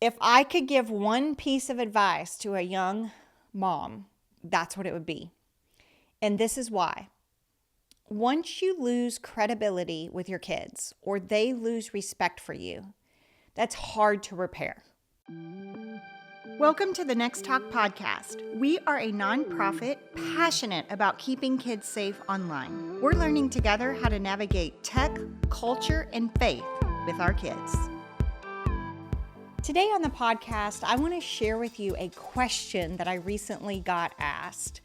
If I could give one piece of advice to a young mom, that's what it would be. And this is why. Once you lose credibility with your kids or they lose respect for you, that's hard to repair. Welcome to the nextTalk podcast. We are a nonprofit passionate about keeping kids safe online. We're learning together how to navigate tech, culture, and faith with our kids. Today on the podcast, I want to share with you a question that I recently got asked.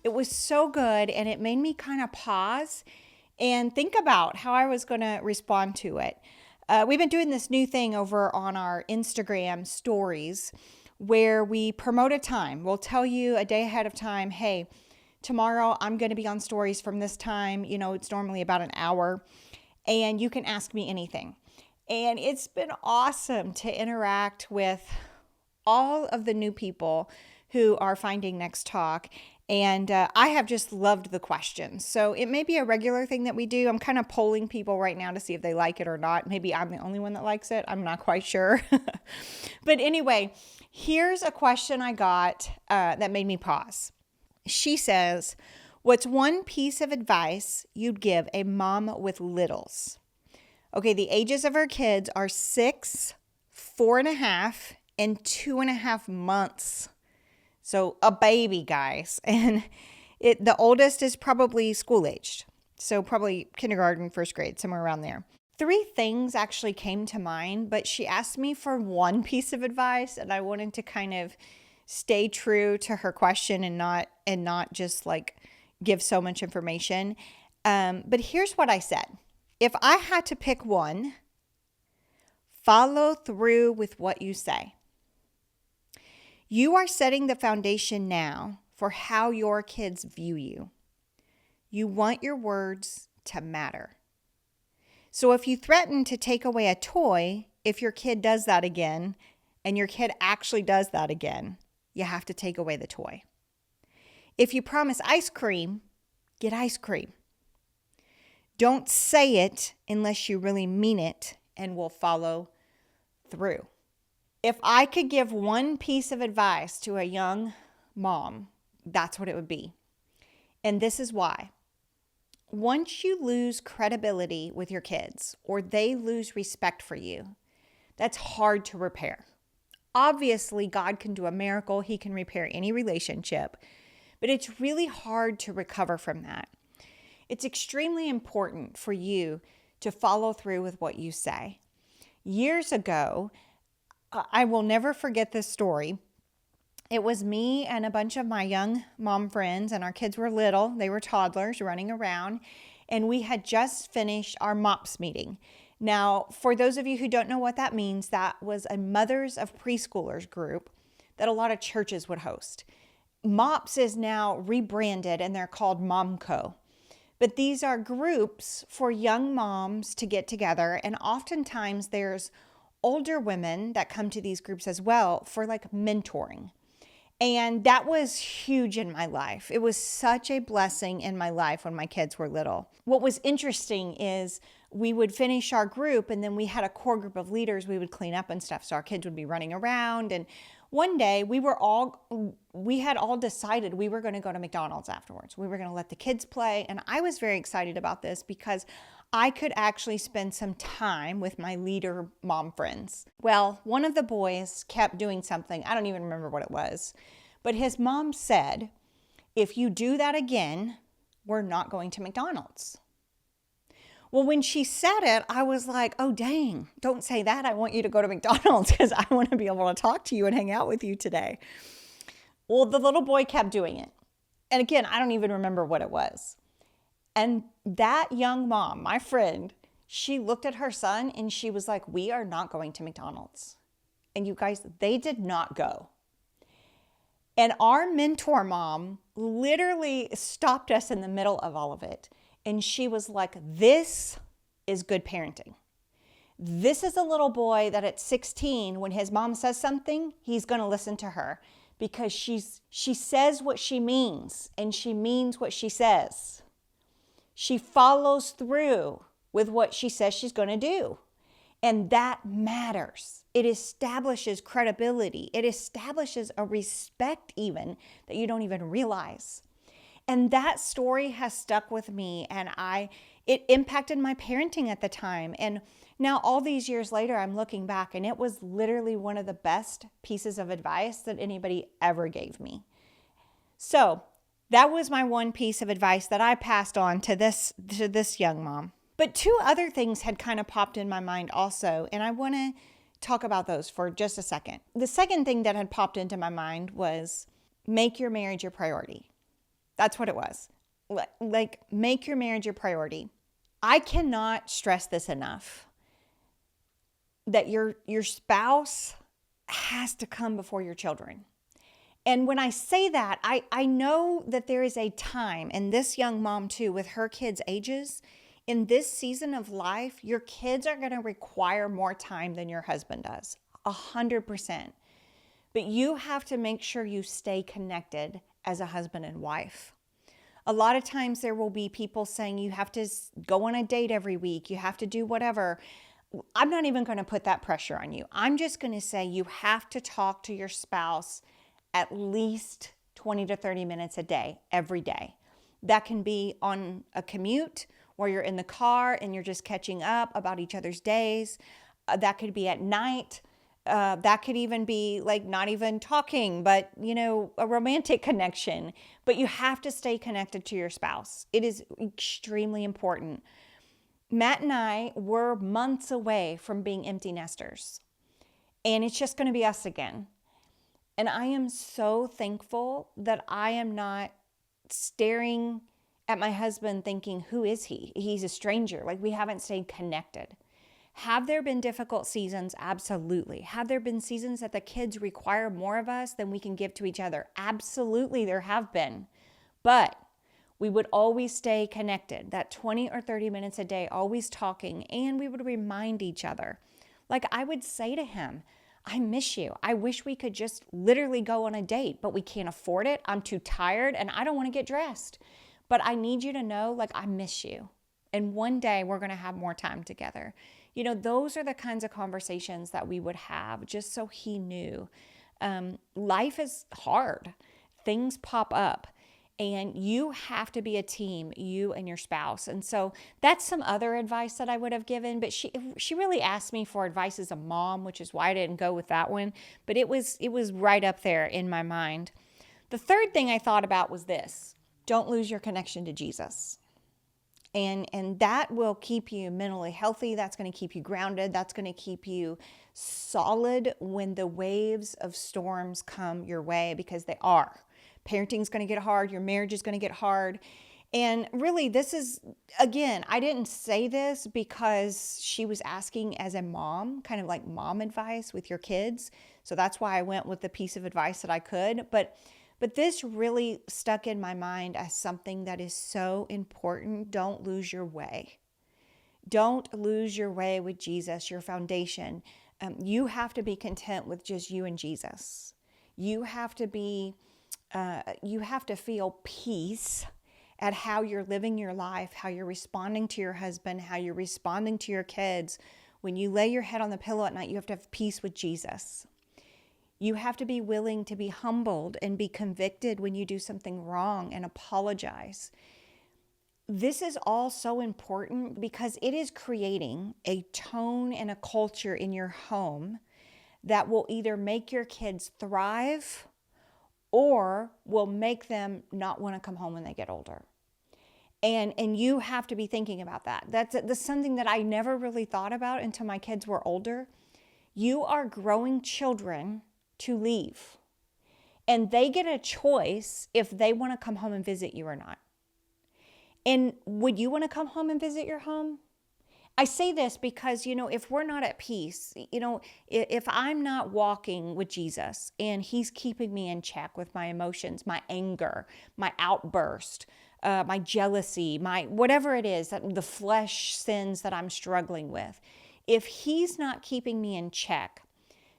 It was so good and it made me kind of pause and think about how I was going to respond to it. We've been doing this new thing over on our Instagram stories where we promote a time. We'll tell you a day ahead of time, hey, tomorrow I'm going to be on stories from this time. You know, it's normally about an hour and you can ask me anything. And it's been awesome to interact with all of the new people who are finding nextTalk. And I have just loved the questions. So it may be a regular thing that we do. I'm kind of polling people right now to see if they like it or not. Maybe I'm the only one that likes it. I'm not quite sure. But anyway, here's a question I got that made me pause. She says, what's one piece of advice you'd give a mom with littles? Okay, the ages of her kids are 6, 4.5, and 2.5 months. So a baby, guys. And the oldest is probably school-aged. So probably kindergarten, first grade, somewhere around there. 3 things actually came to mind, but she asked me for one piece of advice, and I wanted to kind of stay true to her question and not just like give so much information. But here's what I said. If I had to pick one, follow through with what you say. You are setting the foundation now for how your kids view you. You want your words to matter. So if you threaten to take away a toy, if your kid does that again, and your kid actually does that again, you have to take away the toy. If you promise ice cream, get ice cream. Don't say it unless you really mean it and will follow through. If I could give one piece of advice to a young mom, that's what it would be. And this is why. Once you lose credibility with your kids or they lose respect for you, that's hard to repair. Obviously, God can do a miracle. He can repair any relationship, but it's really hard to recover from that. It's extremely important for you to follow through with what you say. Years ago, I will never forget this story. It was me and a bunch of my young mom friends, and our kids were little. They were toddlers running around, and we had just finished our MOPS meeting. Now, for those of you who don't know what that means, that was a Mothers of Preschoolers group that a lot of churches would host. MOPS is now rebranded, and they're called MomCo. But these are groups for young moms to get together. And oftentimes there's older women that come to these groups as well for like mentoring. And that was huge in my life. It was such a blessing in my life when my kids were little. What was interesting is we would finish our group and then we had a core group of leaders we would clean up and stuff. So our kids would be running around. And one day we had all decided we were going to go to McDonald's afterwards. We were going to let the kids play. And I was very excited about this because I could actually spend some time with my leader mom friends. Well, one of the boys kept doing something. I don't even remember what it was. But his mom said, if you do that again, we're not going to McDonald's. Well, when she said it, I was like, oh, dang, don't say that. I want you to go to McDonald's because I want to be able to talk to you and hang out with you today. Well, the little boy kept doing it. And again, I don't even remember what it was. And that young mom, my friend, she looked at her son and she was like, we are not going to McDonald's. And you guys, they did not go. And our mentor mom literally stopped us in the middle of all of it. And she was like, this is good parenting. This is a little boy that at 16, when his mom says something, he's going to listen to her because she says what she means and she means what she says. She follows through with what she says she's going to do. And that matters. It establishes credibility. It establishes a respect even that you don't even realize. And that story has stuck with me, and it impacted my parenting at the time. And now all these years later, I'm looking back, and it was literally one of the best pieces of advice that anybody ever gave me. So that was my one piece of advice that I passed on to this young mom. But two other things had kind of popped in my mind also, and I want to talk about those for just a second. The second thing that had popped into my mind was make your marriage your priority. That's what it was. Like, make your marriage your priority. I cannot stress this enough, that your spouse has to come before your children. And when I say that, I know that there is a time, and this young mom too, with her kids' ages, in this season of life, your kids are going to require more time than your husband does, 100%. But you have to make sure you stay connected as a husband and wife. A lot of times there will be people saying you have to go on a date every week, you have to do whatever. I'm not even going to put that pressure on you. I'm just going to say you have to talk to your spouse at least 20 to 30 minutes a day, every day. That can be on a commute where you're in the car and you're just catching up about each other's days. That could be at night. That could even be like not even talking, but a romantic connection. But you have to stay connected to your spouse. It is extremely important. Matt and I were months away from being empty nesters, and it's just going to be us again. And I am so thankful that I am not staring at my husband thinking, who is he? He's a stranger. Like, we haven't stayed connected. Have there been difficult seasons? Absolutely. Have there been seasons that the kids require more of us than we can give to each other? Absolutely, there have been. But we would always stay connected, that 20 or 30 minutes a day, always talking, and we would remind each other. Like, I would say to him, I miss you. I wish we could just literally go on a date, but we can't afford it. I'm too tired and I don't want to get dressed. But I need you to know, like, I miss you. And one day we're going to have more time together. Those are the kinds of conversations that we would have, just so he knew. Life is hard. Things pop up. And you have to be a team, you and your spouse. And so that's some other advice that I would have given. But she really asked me for advice as a mom, which is why I didn't go with that one. But it was right up there in my mind. The third thing I thought about was this: don't lose your connection to Jesus. And that will keep you mentally healthy. That's going to keep you grounded. That's going to keep you solid when the waves of storms come your way, because they are. Parenting is going to get hard. Your marriage is going to get hard. And really, this is, again, I didn't say this because she was asking as a mom, kind of like mom advice with your kids. So that's why I went with the piece of advice that I could. But this really stuck in my mind as something that is so important. Don't lose your way. Don't lose your way with Jesus, your foundation. You have to be content with just you and Jesus. You have to feel peace at how you're living your life, how you're responding to your husband, how you're responding to your kids. When you lay your head on the pillow at night, you have to have peace with Jesus. You have to be willing to be humbled and be convicted when you do something wrong and apologize. This is all so important because it is creating a tone and a culture in your home that will either make your kids thrive or will make them not want to come home when they get older. And you have to be thinking about that. That's something that I never really thought about until my kids were older. You are growing children to leave. And they get a choice if they want to come home and visit you or not. And would you want to come home and visit your home? I say this because, if we're not at peace, if I'm not walking with Jesus and he's keeping me in check with my emotions, my anger, my outburst, my jealousy, my whatever it is, the flesh sins that I'm struggling with, if he's not keeping me in check,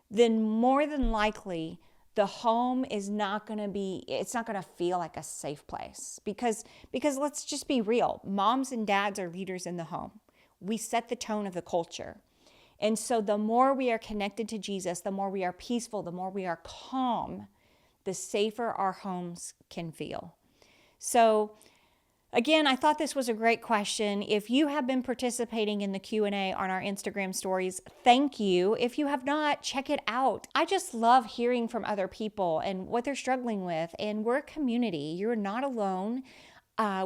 then more than likely the home is not going to feel like a safe place. Because let's just be real. Moms and dads are leaders in the home. We set the tone of the culture. And so the more we are connected to Jesus, the more we are peaceful, the more we are calm, the safer our homes can feel. So again, I thought this was a great question. If you have been participating in the Q&A on our Instagram stories, thank you. If you have not, check it out. I just love hearing from other people and what they're struggling with. And we're a community. You're not alone.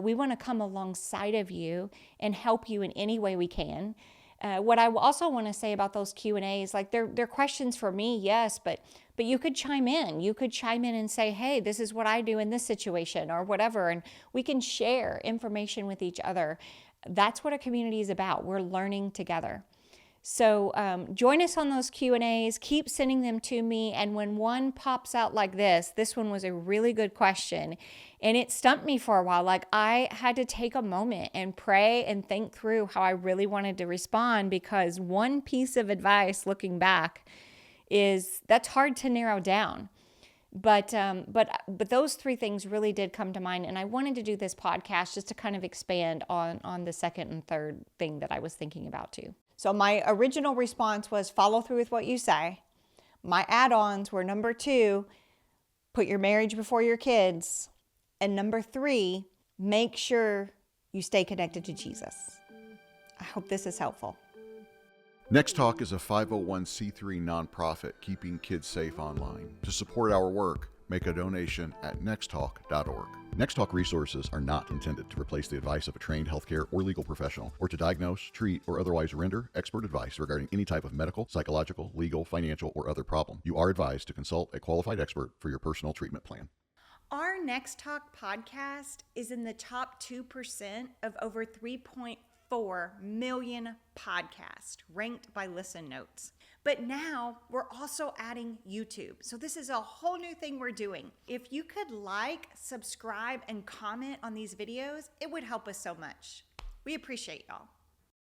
We want to come alongside of you and help you in any way we can. What I also want to say about those Q&As, like they're questions for me, yes, but you could chime in. You could chime in and say, hey, this is what I do in this situation or whatever, and we can share information with each other. That's what a community is about. We're learning together. So join us on those Q&As. Keep sending them to me. And when one pops out like this one was a really good question. And it stumped me for a while. Like I had to take a moment and pray and think through how I really wanted to respond, because one piece of advice looking back is that's hard to narrow down. But those three things really did come to mind. And I wanted to do this podcast just to kind of expand on the second and third thing that I was thinking about too. So my original response was follow through with what you say. My add-ons were number 2, put your marriage before your kids. And number 3, make sure you stay connected to Jesus. I hope this is helpful. nextTalk is a 501c3 nonprofit keeping kids safe online. To support our work, make a donation at nexttalk.org. nextTalk resources are not intended to replace the advice of a trained healthcare or legal professional, or to diagnose, treat, or otherwise render expert advice regarding any type of medical, psychological, legal, financial, or other problem. You are advised to consult a qualified expert for your personal treatment plan. Our nextTalk podcast is in the top 2% of over 3.4 million podcasts ranked by Listen Notes. But now we're also adding YouTube. So this is a whole new thing we're doing. If you could like, subscribe, and comment on these videos, it would help us so much. We appreciate y'all.